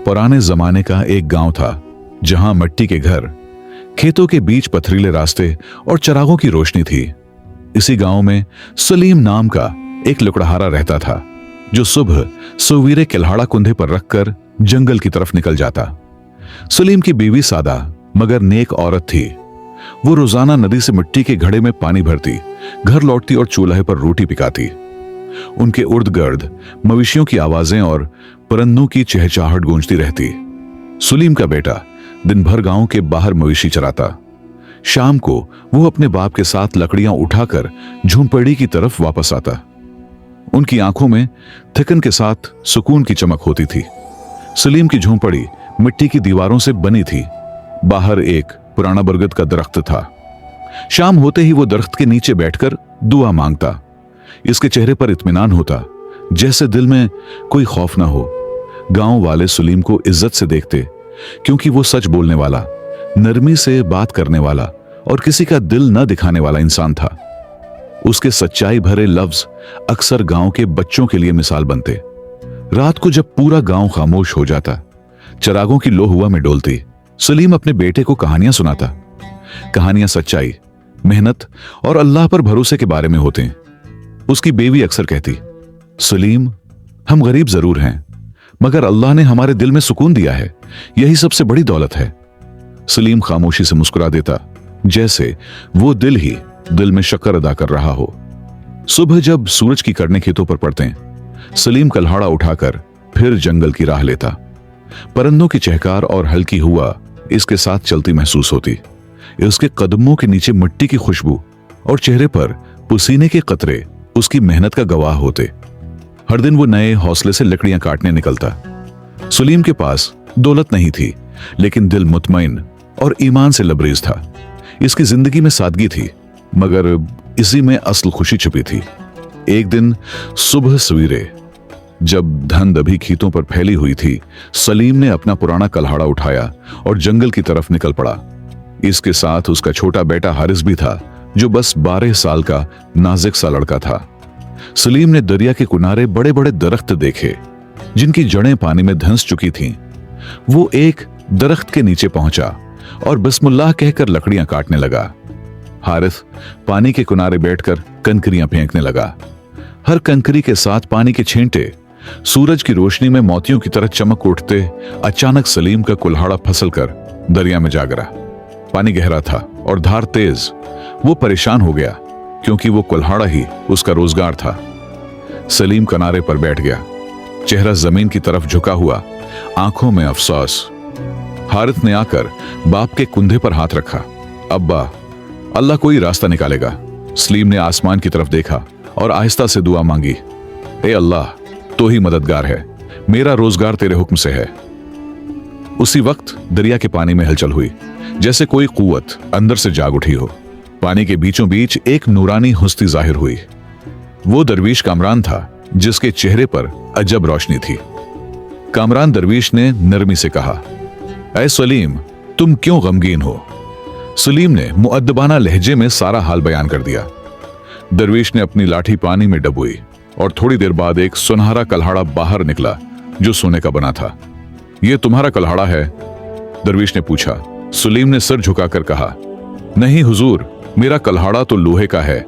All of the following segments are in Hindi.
पुराने जमाने का एक गांव था जहां मिट्टी के घर, खेतों के बीच पथरीले रास्ते और चिरागों की रोशनी थी। इसी गांव में सलीम नाम का एक लुकड़हारा रहता था जो सुबह सवेरे किल्हाड़ा कुंधे पर रखकर जंगल की तरफ निकल जाता। सलीम की बीवी सादा मगर नेक औरत थी। वो रोजाना नदी से मिट्टी के घड़े में पानी भरती, घर लौटती और चूल्हे पर रोटी पकाती। उनके उर्द गर्द मवेशियों की आवाजें और परिंदों की चहचहाहट गूंजती रहती। सलीम का बेटा दिन भर गांव के बाहर मवेशी चराता। शाम को वो अपने बाप के साथ लकड़ियां उठाकर झोंपड़ी की तरफ वापस आता। उनकी आंखों में थकन के साथ सुकून की चमक होती थी। सलीम की झोंपड़ी मिट्टी की दीवारों से बनी थी। बाहर एक पुराना बरगद का दरख्त था। शाम होते ही वो दरख्त के नीचे बैठकर दुआ मांगता। इसके चेहरे पर इत्मीनान होता, जैसे दिल में कोई खौफ ना हो। गांव वाले सलीम को इज्जत से देखते क्योंकि वो सच बोलने वाला, नरमी से बात करने वाला और किसी का दिल न दिखाने वाला इंसान था। उसके सच्चाई भरे लफ्ज अक्सर गांव के बच्चों के लिए मिसाल बनते। रात को जब पूरा गांव खामोश हो जाता, चिरागों की लो हुआ में डोलती, सलीम अपने बेटे को कहानियां सुनाता। कहानियां सच्चाई, मेहनत और अल्लाह पर भरोसे के बारे में होते। उसकी बेवी अक्सर कहती, सलीम, हम गरीब जरूर हैं मगर अल्लाह ने हमारे दिल में सुकून दिया है, यही सबसे बड़ी दौलत है। सलीम खामोशी से मुस्कुरा देता, जैसे वो दिल में शक्र अदा कर रहा हो। सुबह जब सूरज की किरणें खेतों पर पड़ते, सलीम कल्हाड़ा उठाकर फिर जंगल की राह लेता। परिंदों की चहकार और हल्की हुआ इसके साथ चलती महसूस होती। उसके कदमों के नीचे मिट्टी की खुशबू और चेहरे पर पसीने के कतरे उसकी मेहनत का गवाह होते। हर दिन वो नए हौसले से लकड़ियां काटने निकलता। सलीम के पास दौलत नहीं थी, लेकिन दिल मुतमईन और ईमान से लबरेज था। इसकी जिंदगी में सादगी थी, मगर इसी में असल खुशी छुपी थी। एक दिन सुबह सवेरे जब धुंध अभी खेतों पर फैली हुई थी, सलीम ने अपना पुराना कल्हाड़ा उठाया और जंगल की तरफ निकल पड़ा। इसके साथ उसका छोटा बेटा हारिस भी था, जो बस 12 साल का नाजुक सा लड़का था। सलीम ने दरिया के किनारे बड़े बड़े दरख्त देखे जिनकी जड़ें पानी में धंस चुकी थीं। वो एक दरख्त के नीचे पहुंचा और बिस्मिल्लाह कहकर लकड़ियां काटने लगा। हारिस पानी के किनारे बैठकर कंकरियां फेंकने लगा। हर कंकरी के साथ पानी के छींटे सूरज की रोशनी में मोतियों की तरह चमक उठते। अचानक सलीम का कुल्हाड़ा फिसलकर दरिया में जा गिरा। पानी गहरा था और धार तेज। वो परेशान हो गया क्योंकि वो कुल्हाड़ा ही उसका रोजगार था। सलीम किनारे पर बैठ गया, चेहरा जमीन की तरफ झुका हुआ, आंखों में अफसोस। हारिस ने आकर बाप के कुंधे पर हाथ रखा। अब्बा, अल्लाह कोई रास्ता निकालेगा। सलीम ने आसमान की तरफ देखा और आहिस्ता से दुआ मांगी, ए अल्लाह, तो ही मददगार है, मेरा रोजगार तेरे हुक्म से है। उसी वक्त दरिया के पानी में हलचल हुई, जैसे कोई कुव्वत अंदर से जाग उठी हो। पानी के बीचों बीच एक नूरानी हस्ती जाहिर हुई। वो दरवीश कामरान था, जिसके चेहरे पर अजब रोशनी थी। कामरान दरवीश ने नरमी से कहा, ऐ सलीम, तुम क्यों गमगीन हो? सलीम ने मुअद्दबाना लहजे में सारा हाल बयान कर दिया। दरवीश ने अपनी लाठी पानी में डबोई और थोड़ी देर बाद एक सुनहरा कल्हाड़ा बाहर निकला जो सोने का बना था। यह तुम्हारा कल्हाड़ा है? दरवीश ने पूछा। सलीम ने सर झुकाकर कहा, नहीं हुजूर, मेरा कल्हाड़ा तो लोहे का है,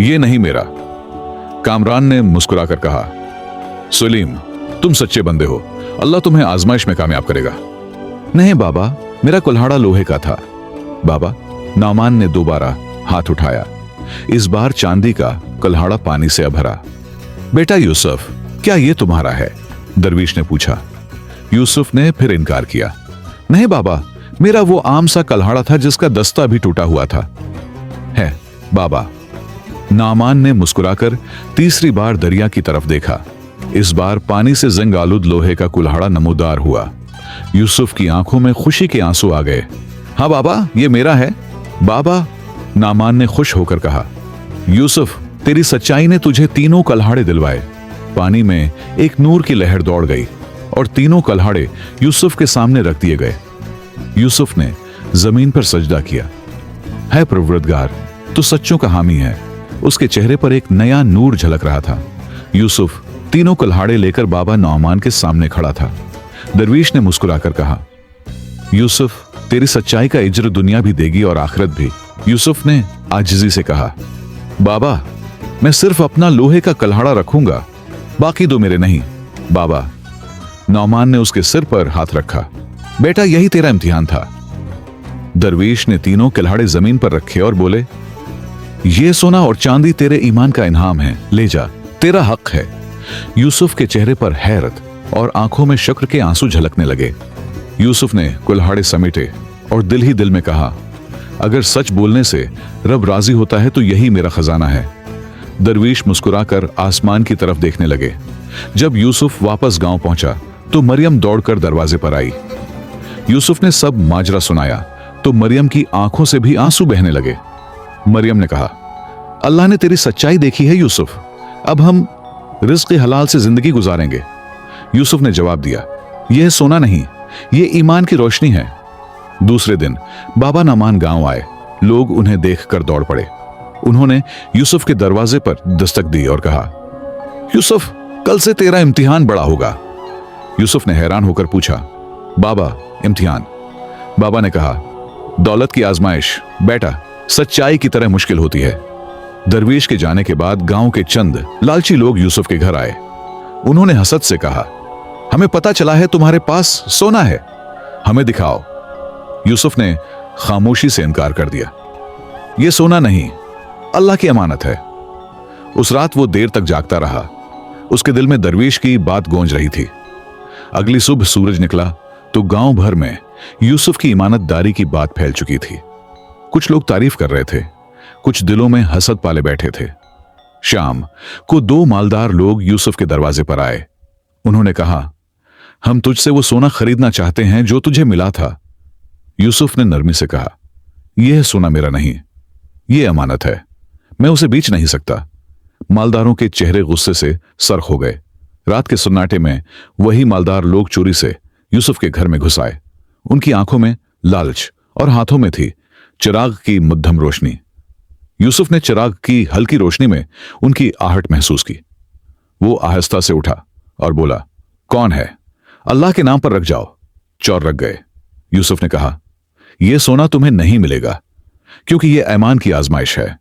ये नहीं मेरा। कामरान ने मुस्कुराकर कहा, सलीम, तुम सच्चे बंदे हो, अल्लाह तुम्हें आजमाइश में कामयाब करेगा। नहीं बाबा, मेरा कुल्हाड़ा लोहे का था। बाबा, नामान ने दोबारा हाथ उठाया। इस बार चांदी का कुल्हाड़ा पानी से भरा। बेटा यूसुफ, क्या ये तुम्हारा है? दरवीश ने पूछा। यूसुफ ने फिर इनकार किया। नहीं बाबा, मेरा वो आम सा कल्हाड़ा था जिसका दस्ता भी टूटा हुआ था। है बाबा। नामान ने मुस्कुराकर तीसरी बार दरिया की तरफ देखा। इस बार पानी से जंग आलूद लोहे का कुल्हाड़ा नमूदार हुआ। यूसुफ की आंखों में खुशी के आंसू आ गए। हाँ बाबा, ये मेरा है। बाबा, नामान ने खुश होकर कहा, यूसुफ, तेरी सच्चाई ने तुझे तीनों कल्हाड़े दिलवाए। पानी में एक नूर की लहर दौड़ गई और तीनों कल्हाड़े यूसुफ के सामने रख दिए गए। यूसुफ ने जमीन पर सजदा किया। है परवरदिगार, तू सच्चों का हामी है। उसके चेहरे पर एक नया नूर झलक रहा था। यूसुफ तीनों कल्हाड़े लेकर बाबा नौमान के सामने खड़ा था। दरवीश ने मुस्कुराकर कहा, यूसुफ, तेरी सच्चाई का इज्र दुनिया भी देगी और आखिरत भी। यूसुफ ने आजिजी से कहा, बाबा, मैं सिर्फ अपना लोहे का कल्हाड़ा रखूंगा, बाकी दो मेरे नहीं। बाबा, नौमान ने उसके सिर पर हाथ रखा। बेटा, यही तेरा इम्तिहान था। दरवेश ने तीनों कुल्हाड़े जमीन पर रखे और बोले, ये सोना और चांदी तेरे ईमान का इनाम है, ले जा, तेरा हक है। यूसुफ के चेहरे पर हैरत और आंखों में शुक्र के आंसू झलकने लगे। यूसुफ ने कुल्हाड़े समेटे और दिल ही दिल में कहा, अगर सच बोलने से रब राजी होता है तो यही मेरा खजाना है। दरवीश मुस्कुराकर आसमान की तरफ देखने लगे। जब यूसुफ वापस गांव पहुंचा तो मरियम दौड़कर दरवाजे पर आई। यूसुफ ने सब माजरा सुनाया तो मरियम की आंखों से भी आंसू बहने लगे। मरियम ने कहा, अल्लाह ने तेरी सच्चाई देखी है यूसुफ, अब हम रिज़्क़ हलाल से जिंदगी गुजारेंगे। यूसुफ ने जवाब दिया, यह सोना नहीं, यह ईमान की रोशनी है। दूसरे दिन बाबा नौमान गांव आए। लोग उन्हें देखकर दौड़ पड़े। उन्होंने यूसुफ के दरवाजे पर दस्तक दी और कहा, यूसुफ, कल से तेरा इम्तिहान बड़ा होगा। यूसुफ ने हैरान होकर पूछा, बाबा, इम्तिहान? बाबा ने कहा, दौलत की आजमाइश बेटा सच्चाई की तरह मुश्किल होती है। दरवेश के जाने के बाद गांव के चंद लालची लोग यूसुफ के घर आए। उन्होंने हसद से कहा, हमें पता चला है तुम्हारे पास सोना है, हमें दिखाओ। यूसुफ ने खामोशी से इनकार कर दिया। यह सोना नहीं, अल्लाह की अमानत है। उस रात वो देर तक जागता रहा। उसके दिल में दरवेश की बात गूंज रही थी। अगली सुबह सूरज निकला तो गांव भर में यूसुफ की ईमानतदारी की बात फैल चुकी थी। कुछ लोग तारीफ कर रहे थे, कुछ दिलों में हसद पाले बैठे थे। शाम को दो मालदार लोग यूसुफ के दरवाजे पर आए। उन्होंने कहा, हम तुझसे वो सोना खरीदना चाहते हैं जो तुझे मिला था। यूसुफ ने नरमी से कहा, यह सोना मेरा नहीं, यह अमानत है, मैं उसे बेच नहीं सकता। मालदारों के चेहरे गुस्से से सरख हो गए। रात के सन्नाटे में वही मालदार लोग चोरी से यूसुफ के घर में घुस आए। उनकी आंखों में लालच और हाथों में थी चिराग की मध्यम रोशनी। यूसुफ ने चिराग की हल्की रोशनी में उनकी आहट महसूस की। वो आहिस्ता से उठा और बोला, कौन है? अल्लाह के नाम पर रख जाओ। चोर रख गए। यूसुफ ने कहा, यह सोना तुम्हें नहीं मिलेगा, क्योंकि यह ईमान की आजमाइश है।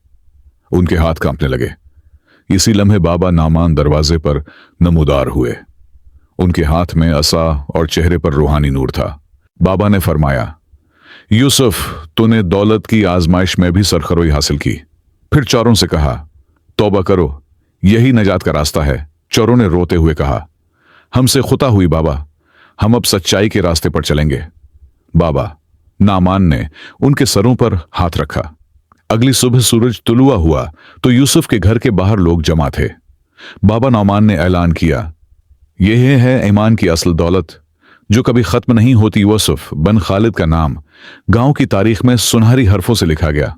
उनके हाथ कांपने लगे। इसी लम्हे बाबा नौमान दरवाजे पर नमूदार हुए। उनके हाथ में असा और चेहरे पर रूहानी नूर था। बाबा ने फरमाया, यूसुफ, तूने दौलत की आजमाइश में भी सरखरोई हासिल की। फिर चोरों से कहा, तौबा करो, यही नजात का रास्ता है। चोरों ने रोते हुए कहा, हमसे खुता हुई बाबा, हम अब सच्चाई के रास्ते पर चलेंगे। बाबा नामान ने उनके सरों पर हाथ रखा। अगली सुबह सूरज तुलुआ हुआ तो यूसुफ के घर के बाहर लोग जमा थे। बाबा नौमान ने ऐलान किया, यह है ईमान की असल दौलत जो कभी खत्म नहीं होती। यूसुफ बन खालिद का नाम गांव की तारीख में सुनहरी हरफों से लिखा गया।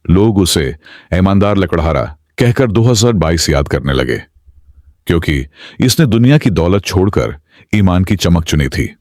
लोग उसे ईमानदार लकड़हारा कहकर 2022 याद करने लगे, क्योंकि इसने दुनिया की दौलत छोड़कर ईमान की चमक चुनी थी।